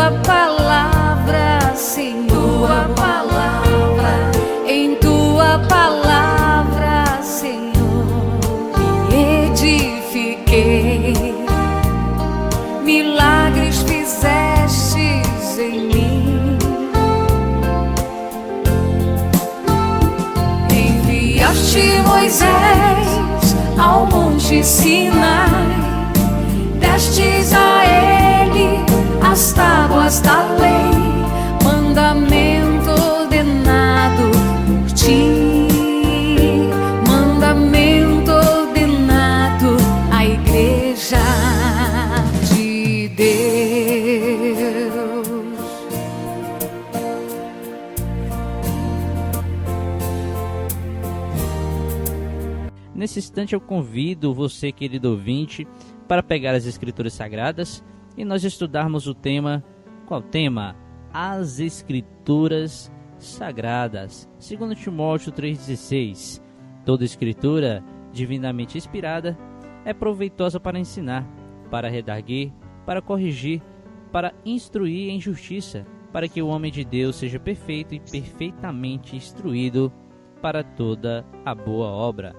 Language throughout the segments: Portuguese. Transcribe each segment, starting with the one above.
tua palavra, Senhor, tua palavra, em tua palavra, Senhor, me edifiquei. Milagres fizestes em mim. Enviaste Moisés ao monte Sinai, destes a ele as tábuas da lei, mandamento ordenado por ti, mandamento ordenado à igreja de Deus. Nesse instante eu convido você, querido ouvinte, para pegar as Escrituras Sagradas e nós estudarmos o tema. Qual tema? As Escrituras Sagradas. 2 Timóteo 3,16. Toda Escritura, divinamente inspirada, é proveitosa para ensinar, para redarguir, para corrigir, para instruir em justiça, para que o homem de Deus seja perfeito e perfeitamente instruído para toda a boa obra.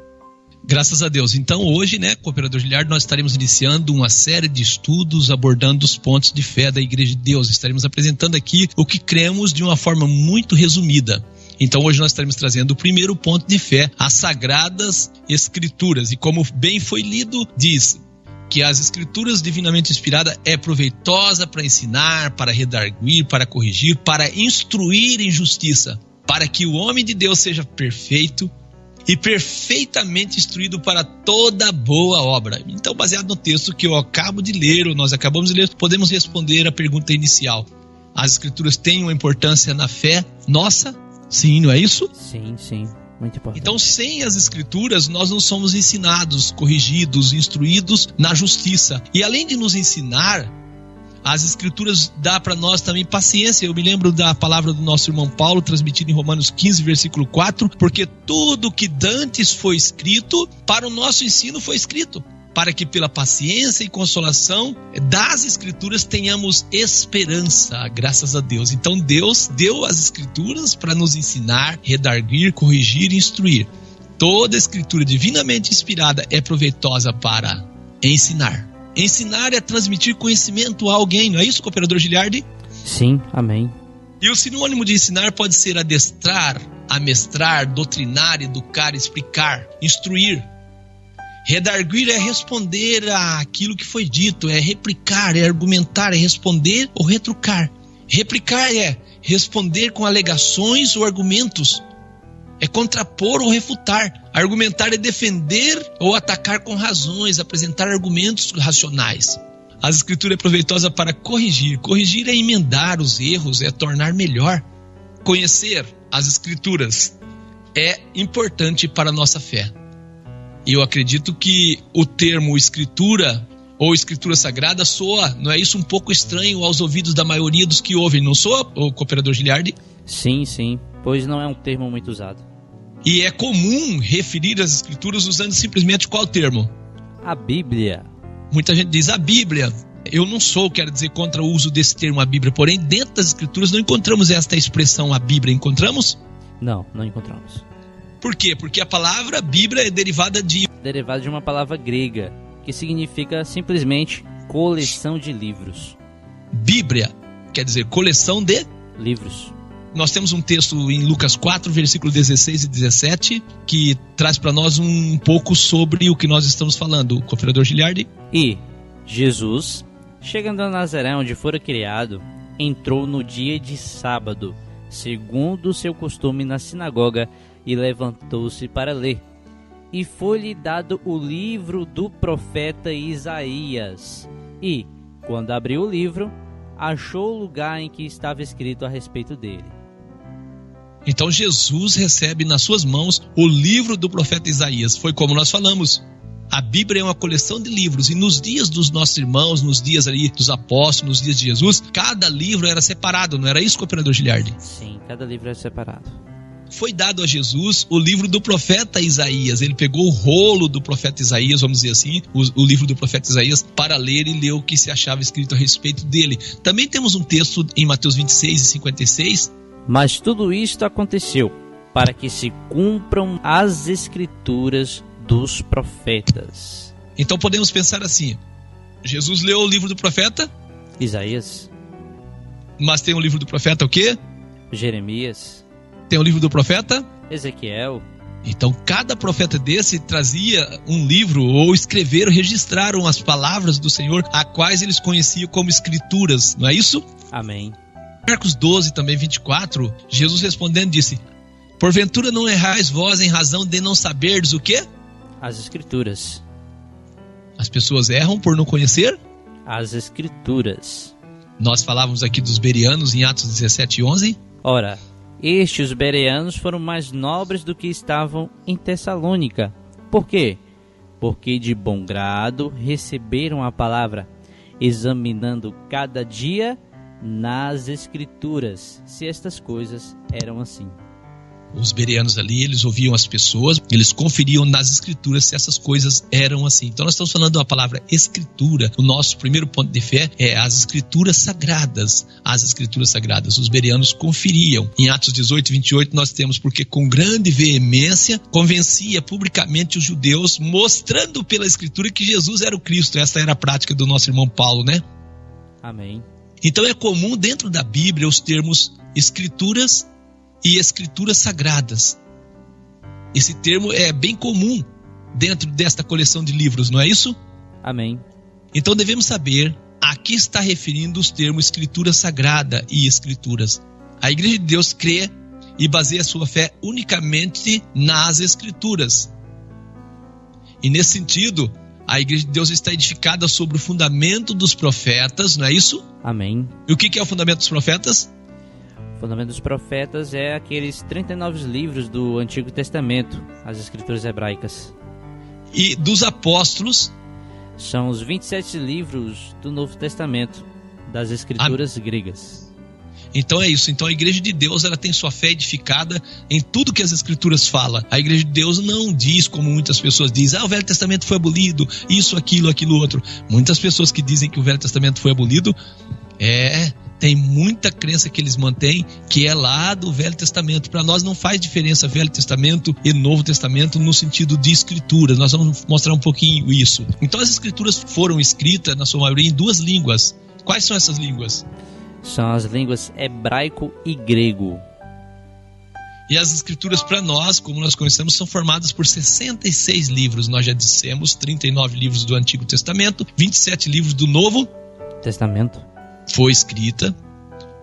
Graças a Deus. Então hoje, Cooperador Giliardi, nós estaremos iniciando uma série de estudos abordando os pontos de fé da Igreja de Deus. Estaremos apresentando aqui o que cremos de uma forma muito resumida. Então hoje nós estaremos trazendo o primeiro ponto de fé, as Sagradas Escrituras. E como bem foi lido, diz que as Escrituras divinamente inspiradas é proveitosa para ensinar, para redarguir, para corrigir, para instruir em justiça, para que o homem de Deus seja perfeito e perfeitamente instruído para toda boa obra. Então, baseado no texto que eu acabo de ler, ou nós acabamos de ler, podemos responder a pergunta inicial. As Escrituras têm uma importância na fé nossa? Sim, não é isso? Sim, muito importante. Então, sem as Escrituras, nós não somos ensinados, corrigidos, instruídos na justiça. E além de nos ensinar, as Escrituras dão para nós também paciência. Eu me lembro da palavra do nosso irmão Paulo, transmitida em Romanos 15, versículo 4, porque tudo que dantes foi escrito, para o nosso ensino foi escrito, para que pela paciência e consolação das Escrituras tenhamos esperança, graças a Deus. Então Deus deu as Escrituras para nos ensinar, redarguir, corrigir e instruir. Toda Escritura divinamente inspirada é proveitosa para ensinar. Ensinar é transmitir conhecimento a alguém, não é isso, Cooperador Giliardi? Sim, amém. E o sinônimo de ensinar pode ser adestrar, amestrar, doutrinar, educar, explicar, instruir. Redarguir é responder àquilo que foi dito, é replicar, é argumentar, é responder ou retrucar. Replicar é responder com alegações ou argumentos. É contrapor ou refutar. Argumentar é defender ou atacar com razões, apresentar argumentos racionais. A Escritura é proveitosa para corrigir. Corrigir é emendar os erros, é tornar melhor. Conhecer as Escrituras é importante para a nossa fé. E eu acredito que o termo Escritura ou Escritura Sagrada soa, não é isso, um pouco estranho aos ouvidos da maioria dos que ouvem, não soa, o Cooperador Giliardi? Sim, pois não é um termo muito usado. E é comum referir as Escrituras usando simplesmente qual termo? A Bíblia. Muita gente diz a Bíblia. Eu não sou, quero dizer, contra o uso desse termo a Bíblia, porém dentro das Escrituras não encontramos esta expressão a Bíblia, encontramos? Não encontramos. Por quê? Porque a palavra Bíblia é derivada de uma palavra grega, que significa simplesmente coleção de livros. Bíblia quer dizer coleção de livros. Nós temos um texto em Lucas 4, versículo 16 e 17, que traz para nós um pouco sobre o que nós estamos falando, Cooperador Giliardi. E Jesus, chegando a Nazaré, onde fora criado, entrou no dia de sábado, segundo o seu costume, na sinagoga, e levantou-se para ler. E foi-lhe dado o livro do profeta Isaías. E, quando abriu o livro, achou o lugar em que estava escrito a respeito dele. Então Jesus recebe nas suas mãos o livro do profeta Isaías. Foi como nós falamos. A Bíblia é uma coleção de livros, e nos dias dos nossos irmãos, nos dias ali dos apóstolos, nos dias de Jesus, cada livro era separado, não era isso, Cooperador Giliardi? Sim, cada livro era separado. foi dado a Jesus o livro do profeta Isaías. Ele pegou o rolo do profeta Isaías, vamos dizer assim, o livro do profeta Isaías, para ler e ler o que se achava escrito a respeito dele. Também temos um texto em Mateus 26 e 56. Mas tudo isto aconteceu para que se cumpram as escrituras dos profetas. Então podemos pensar assim: Jesus leu o livro do profeta Isaías, mas tem o livro do profeta o quê? Jeremias, Tem o livro do profeta Ezequiel. Então cada profeta desse trazia um livro, ou escreveram, registraram as palavras do Senhor, a quais eles conheciam como escrituras, não é isso? Amém. Marcos 12, também 24, Jesus respondendo disse: porventura não errais vós em razão de não saberdes o quê? As escrituras. As pessoas erram por não conhecer? As escrituras. Nós falávamos aqui dos bereanos em Atos 17 e 11. Ora, estes bereanos foram mais nobres do que estavam em Tessalônica. Por quê? Porque de bom grado receberam a palavra, examinando cada dia nas escrituras, se estas coisas eram assim. Os bereanos ali, eles ouviam as pessoas, eles conferiam nas escrituras se essas coisas eram assim. Então nós estamos falando da palavra escritura. O nosso primeiro ponto de fé é as escrituras sagradas. As escrituras sagradas. Os bereanos conferiam. Em Atos 18, 28 nós temos: porque com grande veemência convencia publicamente os judeus, mostrando pela escritura que Jesus era o Cristo. Essa era a prática do nosso irmão Paulo, né? Amém. Então é comum dentro da Bíblia os termos escrituras e escrituras sagradas. Esse termo é bem comum dentro desta coleção de livros, não é isso? Amém. Então devemos saber a que está referindo os termos escritura sagrada e escrituras. A Igreja de Deus crê e baseia sua fé unicamente nas escrituras. E nesse sentido, a Igreja de Deus está edificada sobre o fundamento dos profetas, não é isso? Amém. E o que é o fundamento dos profetas? O fundamento dos profetas é aqueles 39 livros do Antigo Testamento, as escrituras hebraicas. E dos apóstolos? São os 27 livros do Novo Testamento, das escrituras gregas. Então é isso. Então a Igreja de Deus, ela tem sua fé edificada em tudo que as escrituras falam. A Igreja de Deus não diz, como muitas pessoas dizem: o Velho Testamento foi abolido, isso, aquilo, aquilo outro. Muitas pessoas que dizem que o Velho Testamento foi abolido, tem muita crença que eles mantêm que é lá do Velho Testamento. Para nós não faz diferença Velho Testamento e Novo Testamento no sentido de escritura. Nós vamos mostrar um pouquinho isso. Então as escrituras foram escritas, na sua maioria, em duas línguas. Quais são essas línguas? São as línguas hebraico e grego. E as escrituras para nós, como nós conhecemos, são formadas por 66 livros. Nós já dissemos, 39 livros do Antigo Testamento, 27 livros do Novo Testamento. Foi escrita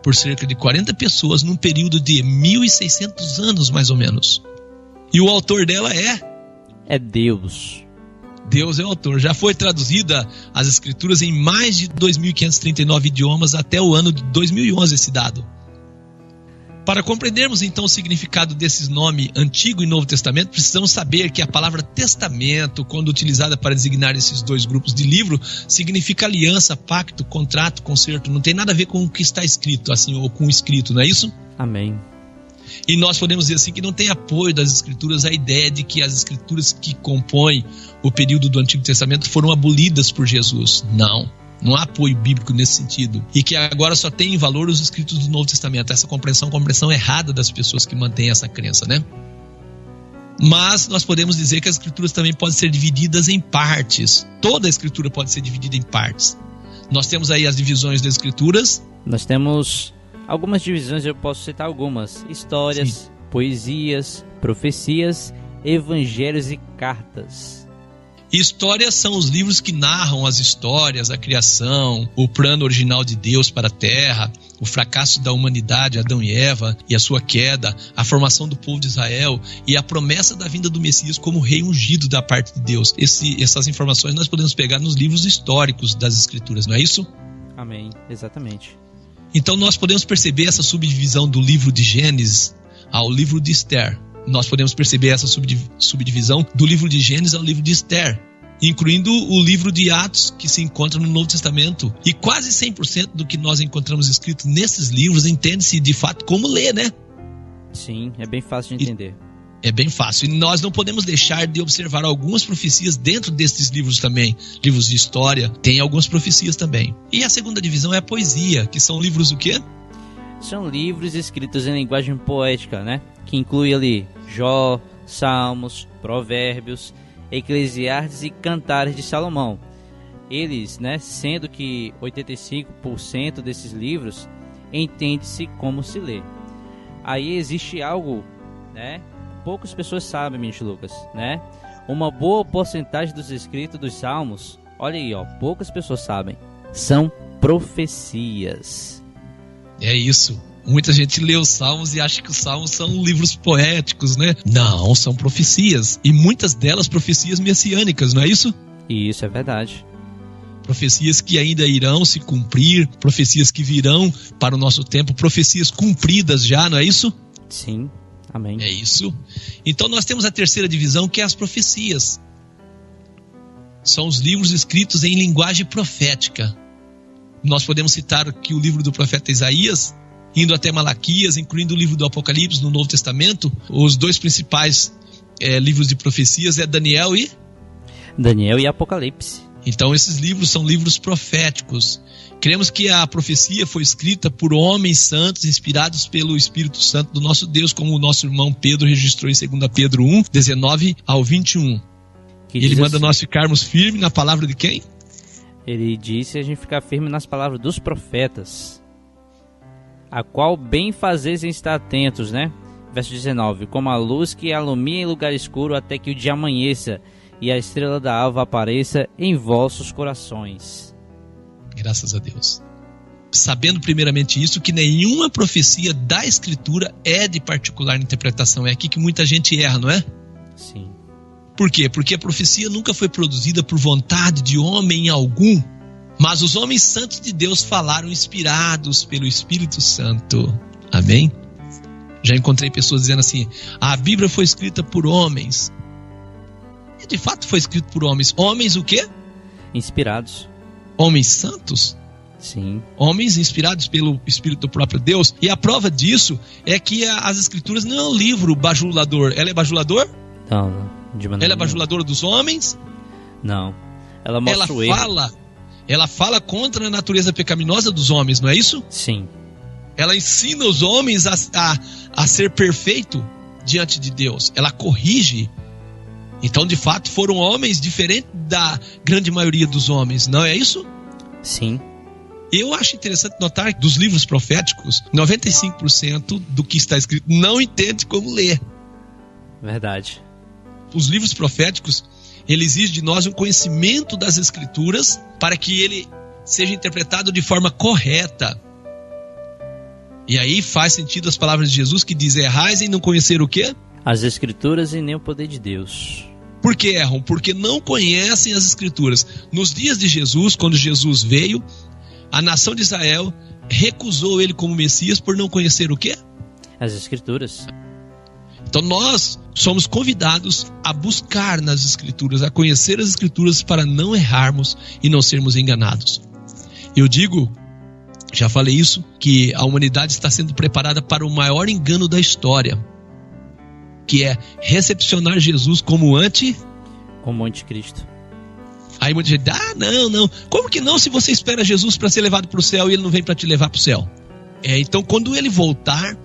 por cerca de 40 pessoas num período de 1.600 anos, mais ou menos. E o autor dela é Deus. Deus é o autor. Já foi traduzida as escrituras em mais de 2.539 idiomas até o ano de 2011, esse dado. Para compreendermos então o significado desses nomes Antigo e Novo Testamento, precisamos saber que a palavra testamento, quando utilizada para designar esses dois grupos de livro, significa aliança, pacto, contrato, concerto. Não tem nada a ver com o que está escrito, assim, ou com o escrito, não é isso? Amém. E nós podemos dizer assim que não tem apoio das escrituras a ideia de que as escrituras que compõem o período do Antigo Testamento foram abolidas por Jesus. Não há apoio bíblico nesse sentido. E que agora só tem em valor os escritos do Novo Testamento. Essa compreensão errada das pessoas que mantêm essa crença, né? Mas nós podemos dizer que as escrituras também podem ser divididas em partes. Toda a escritura pode ser dividida em partes. Nós temos aí as divisões das escrituras. Nós temos algumas divisões, eu posso citar algumas. Histórias, sim, poesias, profecias, evangelhos e cartas. Histórias são os livros que narram as histórias, a criação, o plano original de Deus para a Terra, o fracasso da humanidade, Adão e Eva, e a sua queda, a formação do povo de Israel e a promessa da vinda do Messias como rei ungido da parte de Deus. Essas informações nós podemos pegar nos livros históricos das Escrituras, não é isso? Amém, exatamente. Então nós podemos perceber essa subdivisão do livro de Gênesis ao livro de Esther. Nós podemos perceber essa subdivisão do livro de Gênesis ao livro de Esther, incluindo o livro de Atos, que se encontra no Novo Testamento. E quase 100% do que nós encontramos escrito nesses livros entende-se de fato como ler, né? Sim, é bem fácil de entender. É bem fácil. E nós não podemos deixar de observar algumas profecias dentro desses livros também. Livros de história, tem algumas profecias também. E a segunda divisão é a poesia, que são livros o quê? São livros escritos em linguagem poética, né? Que inclui ali Jó, Salmos, Provérbios, Eclesiastes e Cantares de Salomão. Eles, né, sendo que 85% desses livros entende-se como se lê. Aí existe algo, né? Poucas pessoas sabem, Ministro Lucas, né? Uma boa porcentagem dos escritos dos Salmos, olha aí, ó, poucas pessoas sabem, são profecias. É isso. Muita gente lê os Salmos e acha que os Salmos são livros poéticos, né? Não, são profecias. E muitas delas profecias messiânicas, não é isso? Isso é verdade. Profecias que ainda irão se cumprir, profecias que virão para o nosso tempo, profecias cumpridas já, não é isso? Sim, amém. É isso. Então nós temos a terceira divisão, que é as profecias. São os livros escritos em linguagem profética. Nós podemos citar aqui o livro do profeta Isaías, indo até Malaquias, incluindo o livro do Apocalipse no Novo Testamento. Os dois principais livros de profecias é Daniel e Apocalipse. Então esses livros são livros proféticos. Cremos que a profecia foi escrita por homens santos, inspirados pelo Espírito Santo do nosso Deus, como o nosso irmão Pedro registrou em 2 Pedro 1, 19 ao 21. Ele manda nós ficarmos firmes na palavra de quem? Ele disse a gente ficar firme nas palavras dos profetas, a qual bem fazeis em estar atentos, né? Verso 19, como a luz que alumia em lugar escuro até que o dia amanheça e a estrela da alva apareça em vossos corações. Graças a Deus. Sabendo primeiramente isso, que nenhuma profecia da Escritura é de particular interpretação. É aqui que muita gente erra, não é? Sim. Por quê? Porque a profecia nunca foi produzida por vontade de homem algum, mas os homens santos de Deus falaram inspirados pelo Espírito Santo. Amém? Já encontrei pessoas dizendo assim, a Bíblia foi escrita por homens. E de fato foi escrito por homens. Homens o quê? Inspirados. Homens santos? Sim. Homens inspirados pelo Espírito do próprio Deus. E a prova disso é que as Escrituras não é um livro bajulador. Ela é bajulador? Não. Ela é bajuladora dos homens? Não. Ela mostra o erro. Ela fala contra a natureza pecaminosa dos homens, não é isso? Sim. Ela ensina os homens a ser perfeito diante de Deus. Ela corrige. Então, de fato, foram homens diferentes da grande maioria dos homens, não é isso? Sim. Eu acho interessante notar que dos livros proféticos, 95% do que está escrito não entende como ler. Verdade. Os livros proféticos, ele exige de nós um conhecimento das Escrituras para que ele seja interpretado de forma correta. E aí faz sentido as palavras de Jesus que diz, errais em não conhecer o quê? As Escrituras e nem o poder de Deus. Por que erram? Porque não conhecem as Escrituras. Nos dias de Jesus, quando Jesus veio, a nação de Israel recusou ele como Messias por não conhecer o quê? As Escrituras. Então nós somos convidados a buscar nas Escrituras, a conhecer as Escrituras para não errarmos e não sermos enganados. Eu digo, já falei isso, que a humanidade está sendo preparada para o maior engano da história, que é recepcionar Jesus como anticristo. Aí muita gente, não, como que não se você espera Jesus para ser levado para o céu e ele não vem para te levar para o céu? Então quando ele voltar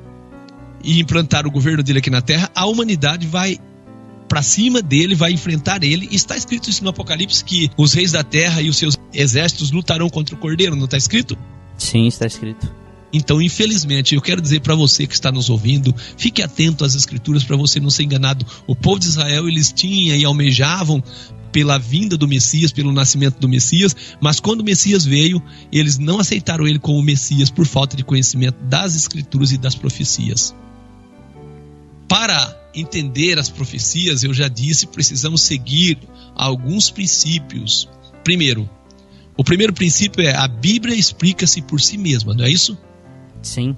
e implantar o governo dele aqui na terra, a humanidade vai para cima dele, vai enfrentar ele. E está escrito isso no Apocalipse, que os reis da terra e os seus exércitos lutarão contra o Cordeiro, não está escrito? Sim, está escrito. Então, infelizmente, eu quero dizer para você que está nos ouvindo, fique atento às Escrituras para você não ser enganado. O povo de Israel, eles tinham e almejavam pela vinda do Messias, pelo nascimento do Messias, mas quando o Messias veio, eles não aceitaram ele como Messias por falta de conhecimento das Escrituras e das profecias. Para entender as profecias, eu já disse, precisamos seguir alguns princípios. Primeiro, o primeiro princípio é a Bíblia explica-se por si mesma, não é isso? Sim.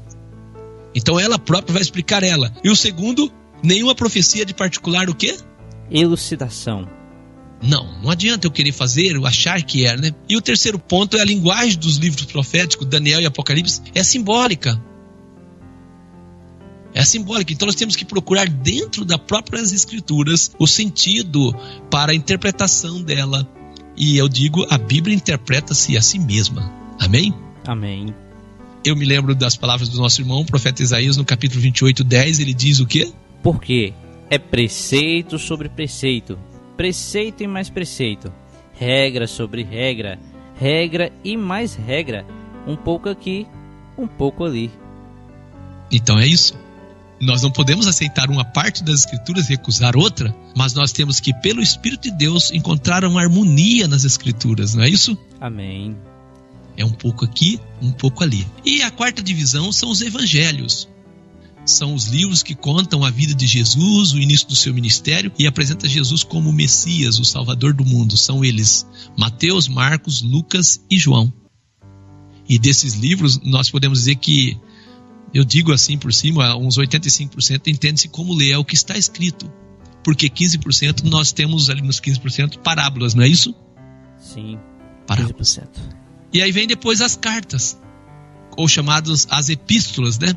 Então ela própria vai explicar ela. E o segundo, nenhuma profecia de particular o quê? Elucidação. Não adianta eu querer fazer, eu achar que é, né? E o terceiro ponto é a linguagem dos livros proféticos, Daniel e Apocalipse, é simbólica. É simbólica. Então nós temos que procurar dentro das próprias Escrituras o sentido para a interpretação dela. E eu digo, a Bíblia interpreta-se a si mesma. Amém? Amém. Eu me lembro das palavras do nosso irmão, o profeta Isaías, no capítulo 28:10, ele diz o quê? Porque é preceito sobre preceito, preceito e mais preceito, regra sobre regra, regra e mais regra, um pouco aqui, um pouco ali. Então é isso. Nós não podemos aceitar uma parte das Escrituras e recusar outra, mas nós temos que, pelo Espírito de Deus, encontrar uma harmonia nas Escrituras, não é isso? Amém. É um pouco aqui, um pouco ali. E a quarta divisão são os evangelhos. São os livros que contam a vida de Jesus, o início do seu ministério e apresenta Jesus como o Messias, o Salvador do mundo. São eles Mateus, Marcos, Lucas e João. E desses livros nós podemos dizer que, eu digo assim por cima, uns 85% entende-se como ler, é o que está escrito. Porque 15% nós temos ali nos 15% parábolas, não é isso? Sim, parábolas. 15%. E aí vem depois as cartas, ou chamadas as epístolas, né?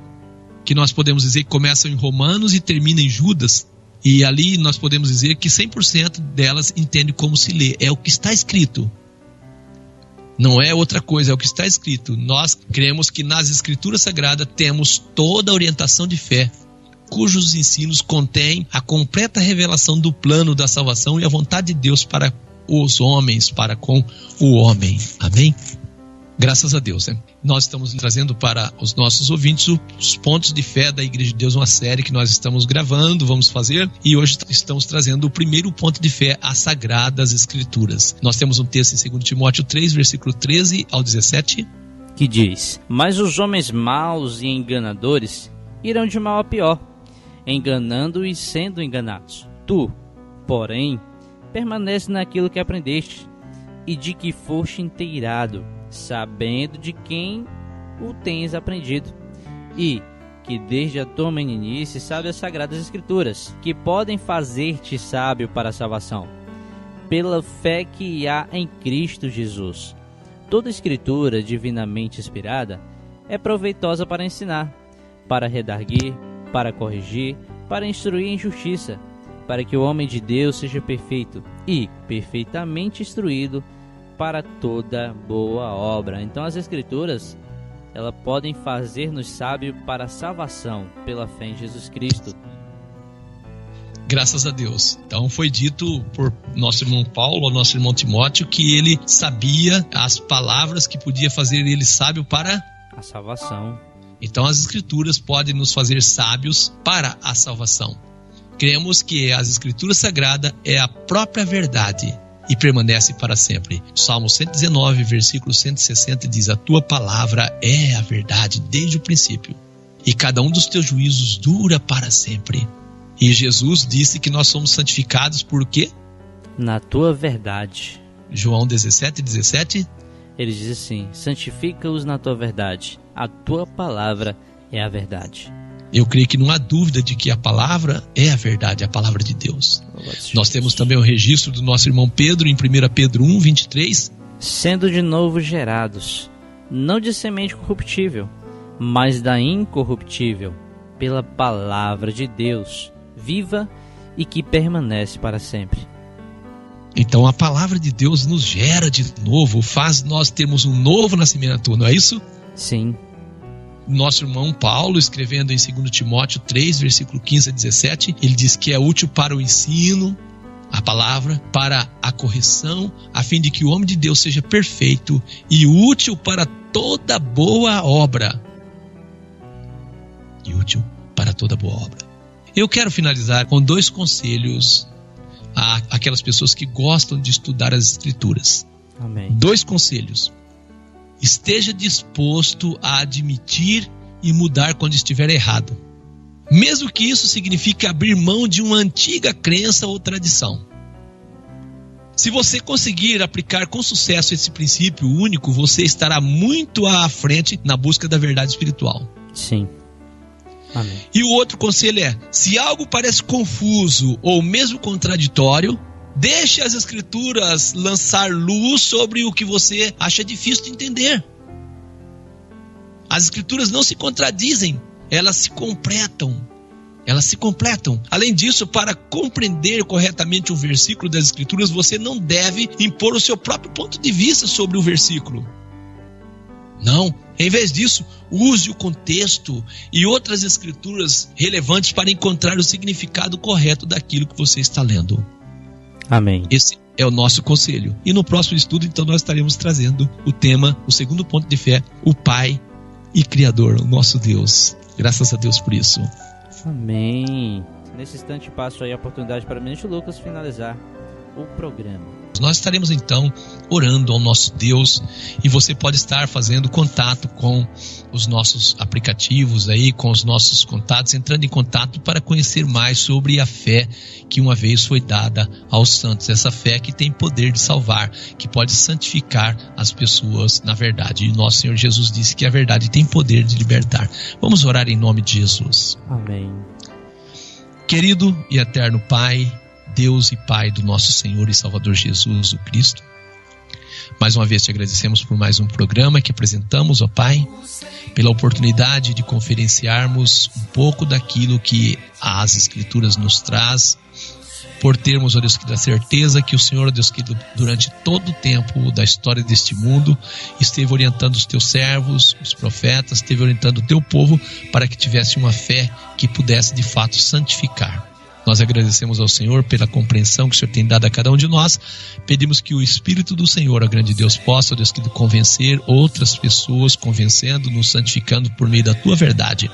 Que nós podemos dizer que começam em Romanos e terminam em Judas. E ali nós podemos dizer que 100% delas entende como se lê. É o que está escrito. Não é outra coisa, é o que está escrito. Nós cremos que nas Escrituras Sagradas temos toda a orientação de fé, cujos ensinos contêm a completa revelação do plano da salvação e a vontade de Deus para os homens, para com o homem. Amém? Graças a Deus, né? Nós estamos trazendo para os nossos ouvintes os pontos de fé da Igreja de Deus, uma série que nós estamos gravando, vamos fazer, e hoje estamos trazendo o primeiro ponto de fé, as Sagradas Escrituras. Nós temos um texto em 2 Timóteo 3, versículo 13 ao 17, que diz: Mas os homens maus e enganadores irão de mal a pior, enganando e sendo enganados. Tu, porém, permanece naquilo que aprendeste e de que foste inteirado, sabendo de quem o tens aprendido, e que desde a tua meninice sabe as Sagradas Escrituras, que podem fazer-te sábio para a salvação, pela fé que há em Cristo Jesus. Toda Escritura divinamente inspirada é proveitosa para ensinar, para redarguir, para corrigir, para instruir em justiça, para que o homem de Deus seja perfeito e perfeitamente instruído para toda boa obra. Então as Escrituras, elas podem fazer-nos sábios para a salvação pela fé em Jesus Cristo. Graças a Deus. Então foi dito por nosso irmão Paulo, nosso irmão Timóteo, que ele sabia as palavras que podia fazer ele sábio para a salvação. Então as Escrituras podem nos fazer sábios para a salvação. Cremos que as Escrituras Sagradas é a própria verdade e permanece para sempre. Salmo 119, versículo 160 diz: A tua palavra é a verdade desde o princípio, e cada um dos teus juízos dura para sempre. E Jesus disse que nós somos santificados por quê? Na tua verdade. João 17, 17. Ele diz assim: santifica-os na tua verdade, a tua palavra é a verdade. Eu creio que não há dúvida de que a palavra é a verdade, a palavra de Deus. Nós temos também o registro do nosso irmão Pedro em 1 Pedro 1, 23. Sendo de novo gerados, não de semente corruptível, mas da incorruptível, pela palavra de Deus, viva e que permanece para sempre. Então a palavra de Deus nos gera de novo, faz nós termos um novo nascimento, não é isso? Sim. Nosso irmão Paulo, escrevendo em 2 Timóteo 3, versículo 15 a 17, ele diz que é útil para o ensino, a palavra, para a correção, a fim de que o homem de Deus seja perfeito e útil para toda boa obra. E útil para toda boa obra. Eu quero finalizar com 2 conselhos àquelas pessoas que gostam de estudar as Escrituras. Amém. 2 conselhos. Esteja disposto a admitir e mudar quando estiver errado, mesmo que isso signifique abrir mão de uma antiga crença ou tradição. Se você conseguir aplicar com sucesso esse princípio único, você estará muito à frente na busca da verdade espiritual. Sim. Amém. E o outro conselho é: se algo parece confuso ou mesmo contraditório, deixe as Escrituras lançar luz sobre o que você acha difícil de entender. As Escrituras não se contradizem, elas se completam. Elas se completam. Além disso, para compreender corretamente o versículo das Escrituras, você não deve impor o seu próprio ponto de vista sobre o versículo. Não. Em vez disso, use o contexto e outras escrituras relevantes para encontrar o significado correto daquilo que você está lendo. Amém. Esse é o nosso conselho. E no próximo estudo, então, nós estaremos trazendo o tema, o segundo ponto de fé, o Pai e Criador, o nosso Deus. Graças a Deus por isso. Amém. Nesse instante passo aí a oportunidade para o ministro Lucas finalizar o programa. Nós estaremos então orando ao nosso Deus e você pode estar fazendo contato com os nossos aplicativos aí, com os nossos contatos, entrando em contato para conhecer mais sobre a fé que uma vez foi dada aos santos. Essa fé que tem poder de salvar, que pode santificar as pessoas na verdade. E nosso Senhor Jesus disse que a verdade tem poder de libertar. Vamos orar em nome de Jesus. Amém. Querido e eterno Pai, Deus e Pai do nosso Senhor e Salvador Jesus, o Cristo, mais uma vez te agradecemos por mais um programa que apresentamos, ó Pai, pela oportunidade de conferenciarmos um pouco daquilo que as Escrituras nos traz, por termos, ó Deus, a certeza que o Senhor, ó Deus, que durante todo o tempo da história deste mundo, esteve orientando os teus servos, os profetas, esteve orientando o teu povo para que tivesse uma fé que pudesse de fato santificar. Nós agradecemos ao Senhor pela compreensão que o Senhor tem dado a cada um de nós. Pedimos que o Espírito do Senhor, ó grande Deus, possa, ó Deus, convencer outras pessoas, convencendo, nos santificando por meio da Tua verdade,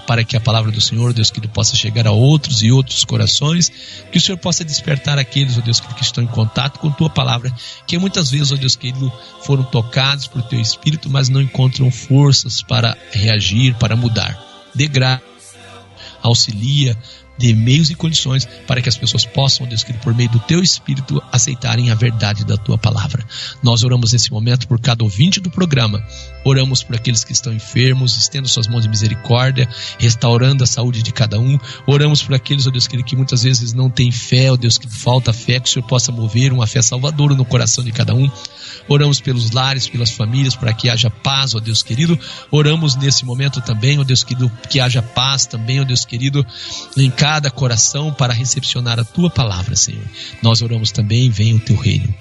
para que a palavra do Senhor, Deus querido, possa chegar a outros e outros corações, que o Senhor possa despertar aqueles, ó Deus querido, que estão em contato com Tua palavra, que muitas vezes, ó Deus querido, foram tocados por Teu Espírito, mas não encontram forças para reagir, para mudar. Dê graça, auxilia, de meios e condições para que as pessoas possam, Deus querido, por meio do Teu Espírito, aceitarem a verdade da Tua palavra. Nós oramos nesse momento por cada ouvinte do programa, oramos por aqueles que estão enfermos, estendo suas mãos de misericórdia, restaurando a saúde de cada um, oramos por aqueles, ó Deus querido, que muitas vezes não têm fé, ó Deus, que falta fé, que o Senhor possa mover uma fé salvadora no coração de cada um. Oramos pelos lares, pelas famílias, para que haja paz, ó Deus querido. Oramos nesse momento também, ó Deus querido, que haja paz também, ó Deus querido, em cada coração para recepcionar a Tua palavra, Senhor. Nós oramos também, venha o Teu reino,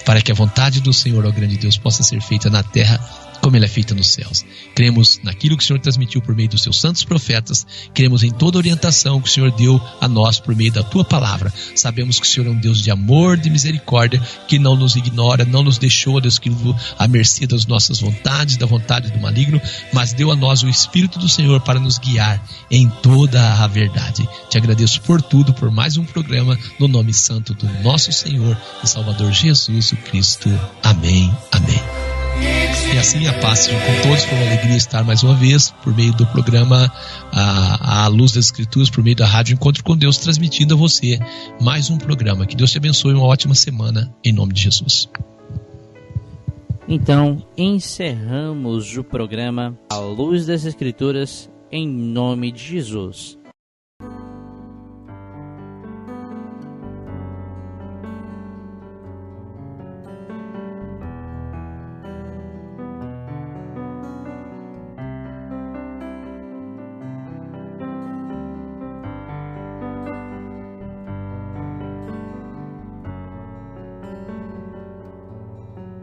para que a vontade do Senhor, ó grande Deus, possa ser feita na terra como ela é feita nos céus. Cremos naquilo que o Senhor transmitiu por meio dos Seus santos profetas, cremos em toda a orientação que o Senhor deu a nós por meio da Tua palavra. Sabemos que o Senhor é um Deus de amor, de misericórdia, que não nos ignora, não nos deixou, Deus querido, à mercê das nossas vontades, da vontade do maligno, mas deu a nós o Espírito do Senhor para nos guiar em toda a verdade. Te agradeço por tudo, por mais um programa, no nome santo do nosso Senhor e Salvador Jesus o Cristo. Amém, amém. E assim a paz seja com todos. Foi uma alegria estar mais uma vez por meio do programa A Luz das Escrituras, por meio da Rádio Encontro com Deus, transmitindo a você mais um programa. Que Deus te abençoe, uma ótima semana, em nome de Jesus. Então, encerramos o programa A Luz das Escrituras, em nome de Jesus.